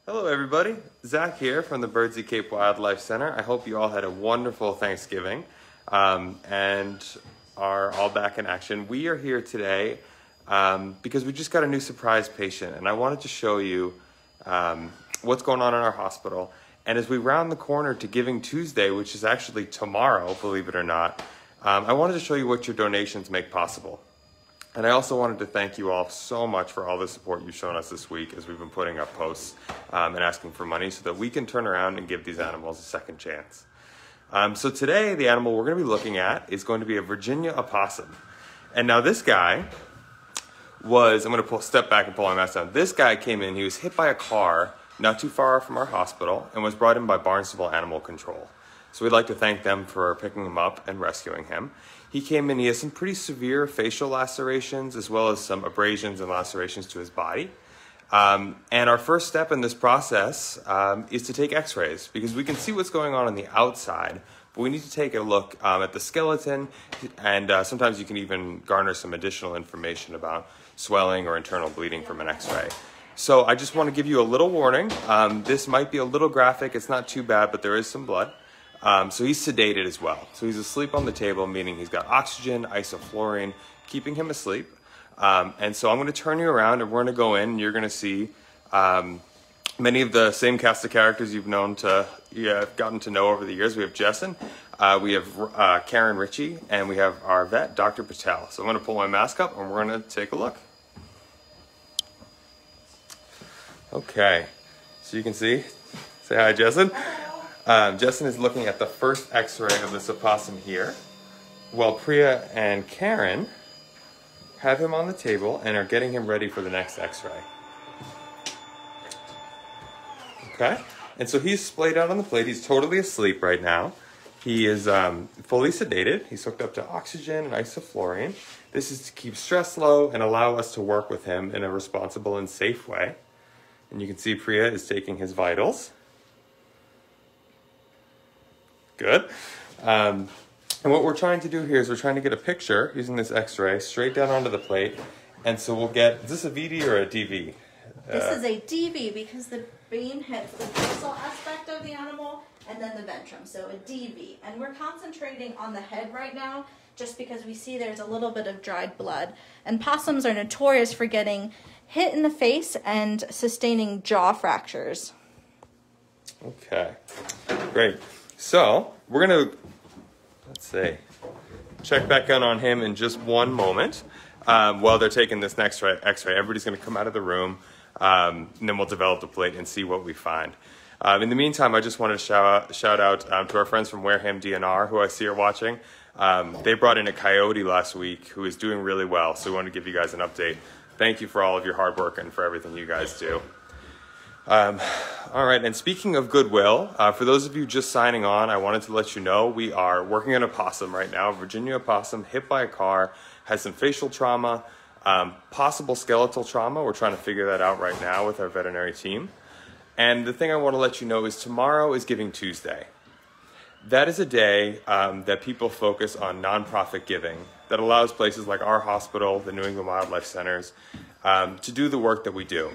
Hello everybody, Zach here from the Birdsea Cape Wildlife Center. I hope you all had a wonderful Thanksgiving and are all back in action. We are here today because we just got a new surprise patient, and I wanted to show you what's going on in our hospital. And as we round the corner to Giving Tuesday, which is actually tomorrow, believe it or not, I wanted to show you what your donations make possible. And I also wanted to thank you all so much for all the support you've shown us this week as we've been putting up posts and asking for money so that we can turn around and give these animals a second chance. So today, the animal we're going to be looking at is going to be a Virginia opossum. And now this guy was, I'm going to step back and pull my mask down. This guy came in, he was hit by a car not too far from our hospital and was brought in by Barnstable Animal Control. So we'd like to thank them for picking him up and rescuing him. He came in, he has some pretty severe facial lacerations as well as some abrasions and lacerations to his body. And our first step in this process is to take X-rays because we can see what's going on the outside, but we need to take a look at the skeleton, and sometimes you can even garner some additional information about swelling or internal bleeding from an X-ray. So I just want to give you a little warning. This might be a little graphic, it's not too bad, but there is some blood. So he's sedated as well. So he's asleep on the table, meaning he's got oxygen, isoflurane, keeping him asleep. And so I'm going to turn you around and we're going to go in and you're going to see many of the same cast of characters you've gotten to know over the years. We have Jessen, we have Karen Ritchie, and we have our vet, Dr. Patel. So I'm going to pull my mask up and we're going to take a look. Okay, so you can see, say hi, Jessen. Jessen is looking at the first X-ray of this opossum here, while Priya and Karen have him on the table and are getting him ready for the next X-ray. Okay, and so he's splayed out on the plate. He's totally asleep right now. He is fully sedated. He's hooked up to oxygen and isoflurane. This is to keep stress low and allow us to work with him in a responsible and safe way. And you can see Priya is taking his vitals. Good. And what we're trying to do here is we're trying to get a picture using this X-ray straight down onto the plate. And so we'll get, is this a VD or a DV? This is a DV because the beam hits the dorsal aspect of the animal and then the ventrum, so a DV. And we're concentrating on the head right now just because we see there's a little bit of dried blood. And possums are notorious for getting hit in the face and sustaining jaw fractures. Okay, great. So we're going to, let's see, check back in on him in just one moment while they're taking this next X-ray. Everybody's going to come out of the room, and then we'll develop the plate and see what we find. In the meantime, I just wanted to shout out to our friends from Wareham DNR, who I see are watching. They brought in a coyote last week who is doing really well, so we want to give you guys an update. Thank you for all of your hard work and for everything you guys do. All right, and speaking of goodwill, for those of you just signing on, I wanted to let you know we are working on a possum right now, Virginia opossum, hit by a car, has some facial trauma, possible skeletal trauma. We're trying to figure that out right now with our veterinary team. And the thing I want to let you know is tomorrow is Giving Tuesday. That is a day that people focus on nonprofit giving that allows places like our hospital, the New England Wildlife Centers, to do the work that we do.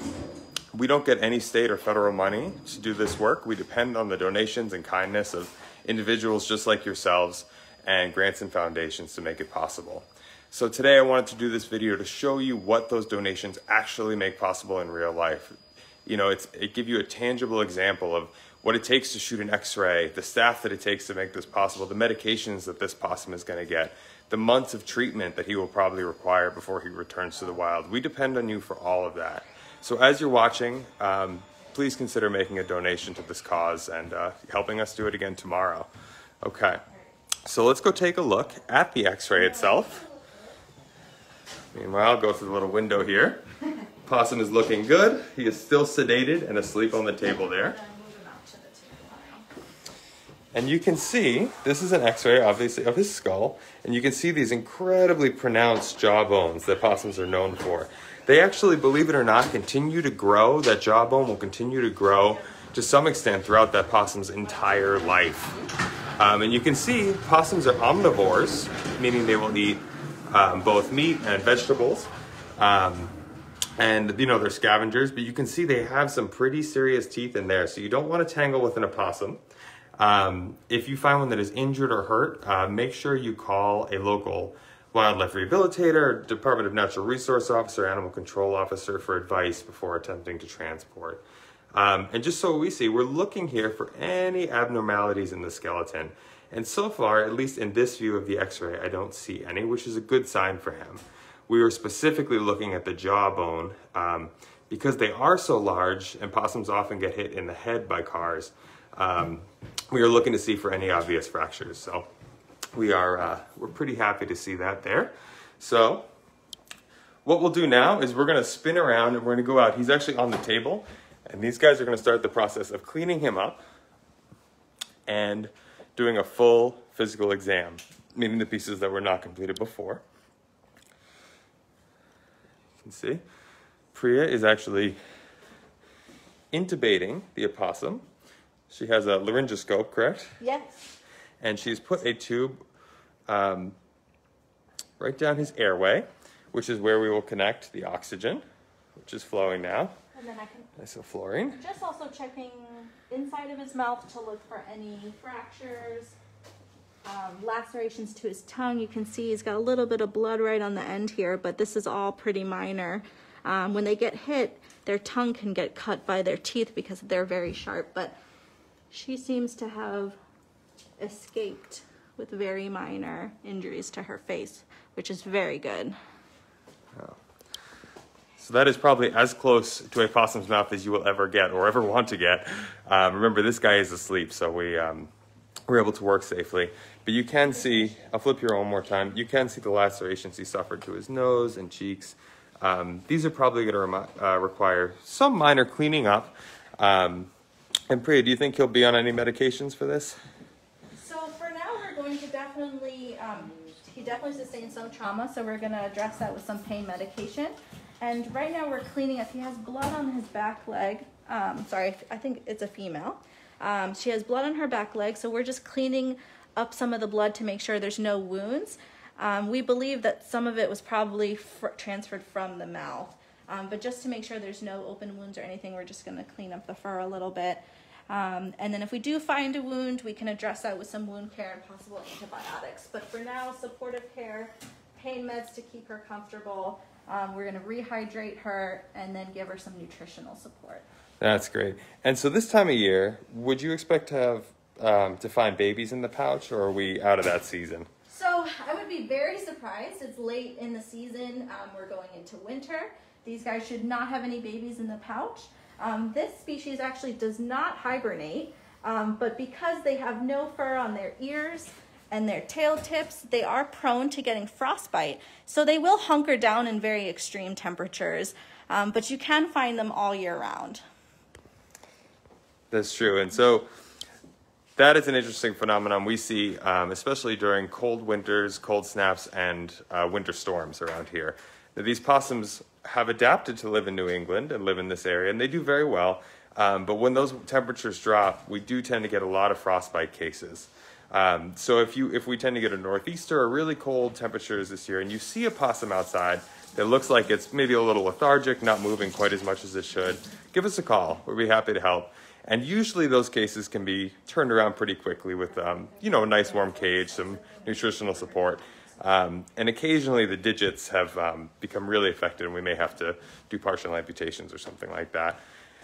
We don't get any state or federal money to do this work. We depend on the donations and kindness of individuals just like yourselves and grants and foundations to make it possible. So today I wanted to do this video to show you what those donations actually make possible in real life. You know, it gives you a tangible example of what it takes to shoot an X-ray, the staff that it takes to make this possible, the medications that this possum is going to get, the months of treatment that he will probably require before he returns to the wild. We depend on you for all of that. So as you're watching, please consider making a donation to this cause and helping us do it again tomorrow. Okay, so let's go take a look at the X-ray itself. Meanwhile, I'll go through the little window here. Possum is looking good. He is still sedated and asleep on the table there. And you can see, this is an X-ray, obviously, of his skull, and you can see these incredibly pronounced jaw bones that possums are known for. They actually, believe it or not, continue to grow. That jawbone will continue to grow to some extent throughout that possum's entire life. And you can see possums are omnivores, meaning they will eat both meat and vegetables. And, you know, they're scavengers, but you can see they have some pretty serious teeth in there. So you don't want to tangle with an opossum. If you find one that is injured or hurt, make sure you call a local wildlife rehabilitator, Department of Natural Resource Officer, Animal Control Officer for advice before attempting to transport. And just so we see, we're looking here for any abnormalities in the skeleton. And so far, at least in this view of the X-ray, I don't see any, which is a good sign for him. We were specifically looking at the jawbone because they are so large and possums often get hit in the head by cars. We are looking to see for any obvious fractures. So we're pretty happy to see that there. So what we'll do now is we're going to spin around and we're going to go out. He's actually on the table, and these guys are going to start the process of cleaning him up and doing a full physical exam, meaning the pieces that were not completed before. You can see Priya is actually intubating the opossum. She has a laryngoscope, correct? Yes. And she's put a tube right down his airway, which is where we will connect the oxygen, which is flowing now. And then I can Isoflurane. just also checking inside of his mouth to look for any fractures, lacerations to his tongue. You can see he's got a little bit of blood right on the end here, but this is all pretty minor. When they get hit, their tongue can get cut by their teeth because they're very sharp, but she seems to have escaped with very minor injuries to her face, which is very good. Oh. So that is probably as close to a possum's mouth as you will ever get or ever want to get. Remember, this guy is asleep, so we're able to work safely. But you can see, I'll flip here one more time, you can see the lacerations he suffered to his nose and cheeks. These are probably going to require some minor cleaning up. And Priya, do you think he'll be on any medications for this? So for now, we're going to definitely, he definitely sustained some trauma, so we're going to address that with some pain medication. And right now we're cleaning up. He has blood on his back leg. Sorry, I think it's a female. She has blood on her back leg, so we're just cleaning up some of the blood to make sure there's no wounds. We believe that some of it was probably transferred from the mouth. But just to make sure there's no open wounds or anything, we're just going to clean up the fur a little bit. And then if we do find a wound, we can address that with some wound care and possible antibiotics. But for now, supportive care, pain meds to keep her comfortable. We're going to rehydrate her and then give her some nutritional support. That's great. And so this time of year, would you expect to have to find babies in the pouch, or are we out of that season? So I would be very surprised. It's late in the season. We're going into winter. These guys should not have any babies in the pouch. This species actually does not hibernate, but because they have no fur on their ears and their tail tips, they are prone to getting frostbite. So they will hunker down in very extreme temperatures, but you can find them all year round. That's true. And so that is an interesting phenomenon we see, especially during cold winters, cold snaps, and winter storms around here. Now, these possums have adapted to live in New England and live in this area, and they do very well. But when those temperatures drop, we do tend to get a lot of frostbite cases. So if we tend to get a northeaster or really cold temperatures this year, and you see a possum outside that looks like it's maybe a little lethargic, not moving quite as much as it should, give us a call. We'll be happy to help. And usually those cases can be turned around pretty quickly with, a nice warm cage, some nutritional support. And occasionally the digits have become really affected, and we may have to do partial amputations or something like that.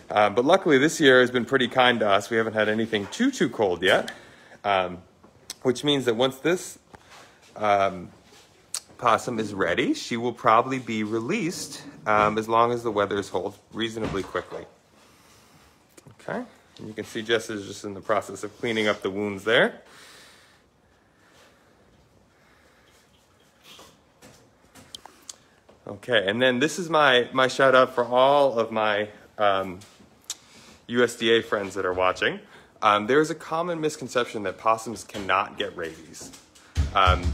But luckily this year has been pretty kind to us. We haven't had anything too cold yet, which means that once this possum is ready, she will probably be released as long as the weathers hold reasonably quickly. Okay, and you can see Jess is just in the process of cleaning up the wounds there. Okay, and then this is my shout out for all of my USDA friends that are watching. There's a common misconception that possums cannot get rabies.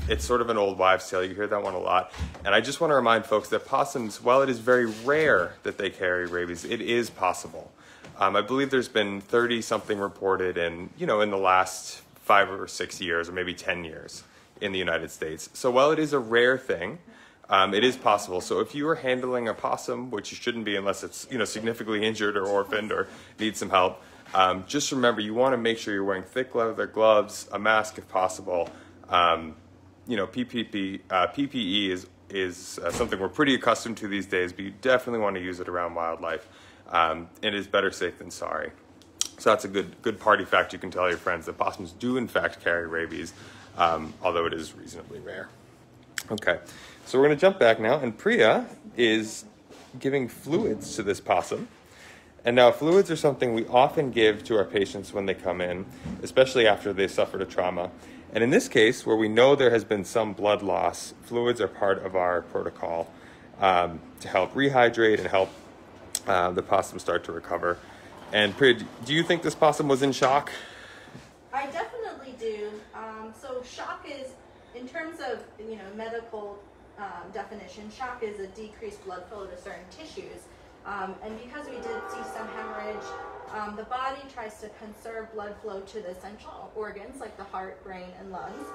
It's sort of an old wives' tale. You hear that one a lot. And I just want to remind folks that possums, while it is very rare that they carry rabies, it is possible. I believe there's been 30-something reported in the last 5 or 6 years, or maybe 10 years in the United States. So while it is a rare thing, it is possible. So if you are handling a possum, which you shouldn't be unless it's significantly injured or orphaned or needs some help, just remember you want to make sure you're wearing thick leather gloves, a mask if possible. PPE is something we're pretty accustomed to these days, but you definitely want to use it around wildlife. It is better safe than sorry. So that's a good party fact you can tell your friends, that possums do in fact carry rabies, although it is reasonably rare. Okay, so we're going to jump back now, and Priya is giving fluids to this possum. And now fluids are something we often give to our patients when they come in, especially after they've suffered a trauma. And in this case, where we know there has been some blood loss, fluids are part of our protocol to help rehydrate and help the possum start to recover. And Priya, do you think this possum was in shock? I definitely do. So shock is, in terms of medical definition, shock is a decreased blood flow to certain tissues. And because we did see some hemorrhage, the body tries to conserve blood flow to the essential organs like the heart, brain, and lungs.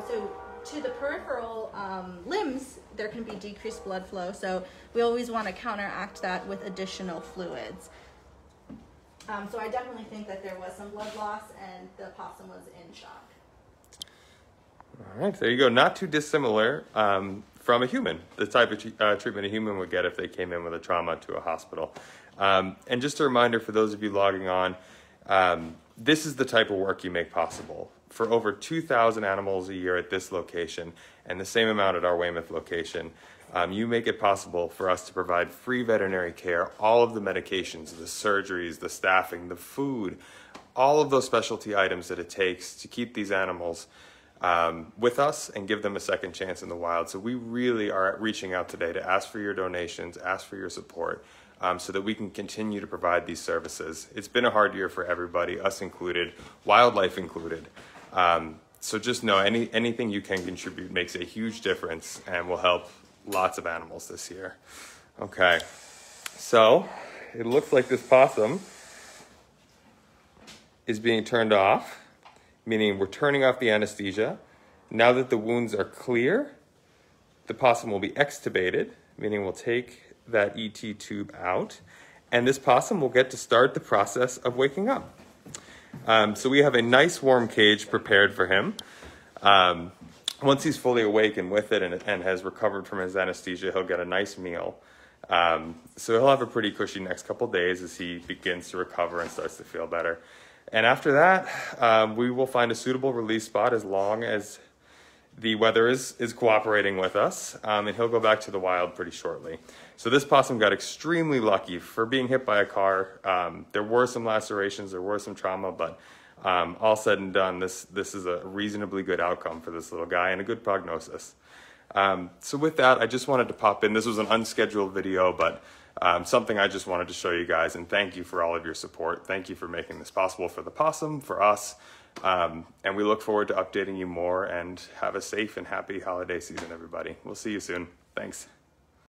So to the peripheral limbs, there can be decreased blood flow. So we always want to counteract that with additional fluids. So I definitely think that there was some blood loss and the possum was in shock. All right, there you go. Not too dissimilar from a human, the type of treatment a human would get if they came in with a trauma to a hospital. And just a reminder for those of you logging on, this is the type of work you make possible. For over 2,000 animals a year at this location and the same amount at our Weymouth location, you make it possible for us to provide free veterinary care, all of the medications, the surgeries, the staffing, the food, all of those specialty items that it takes to keep these animals with us and give them a second chance in the wild. So we really are reaching out today to ask for your donations, ask for your support, so that we can continue to provide these services. It's been a hard year for everybody, us included, wildlife included. So just know anything you can contribute makes a huge difference and will help lots of animals this year. Okay, so it looks like this possum is being turned off, meaning we're turning off the anesthesia. Now that the wounds are clear, the possum will be extubated, meaning we'll take that ET tube out, and this possum will get to start the process of waking up. So we have a nice warm cage prepared for him. Once he's fully awake and with it and has recovered from his anesthesia, he'll get a nice meal. So he'll have a pretty cushy next couple days as he begins to recover and starts to feel better. And after that, we will find a suitable release spot as long as the weather is cooperating with us, and he'll go back to the wild pretty shortly. So this possum got extremely lucky for being hit by a car. There were some lacerations, there were some trauma, but all said and done, this is a reasonably good outcome for this little guy and a good prognosis. So with that, I just wanted to pop in. This was an unscheduled video, but something I just wanted to show you guys, and thank you for all of your support. Thank you for making this possible for the possum, for us, and we look forward to updating you more, and have a safe and happy holiday season, everybody. We'll see you soon. Thanks.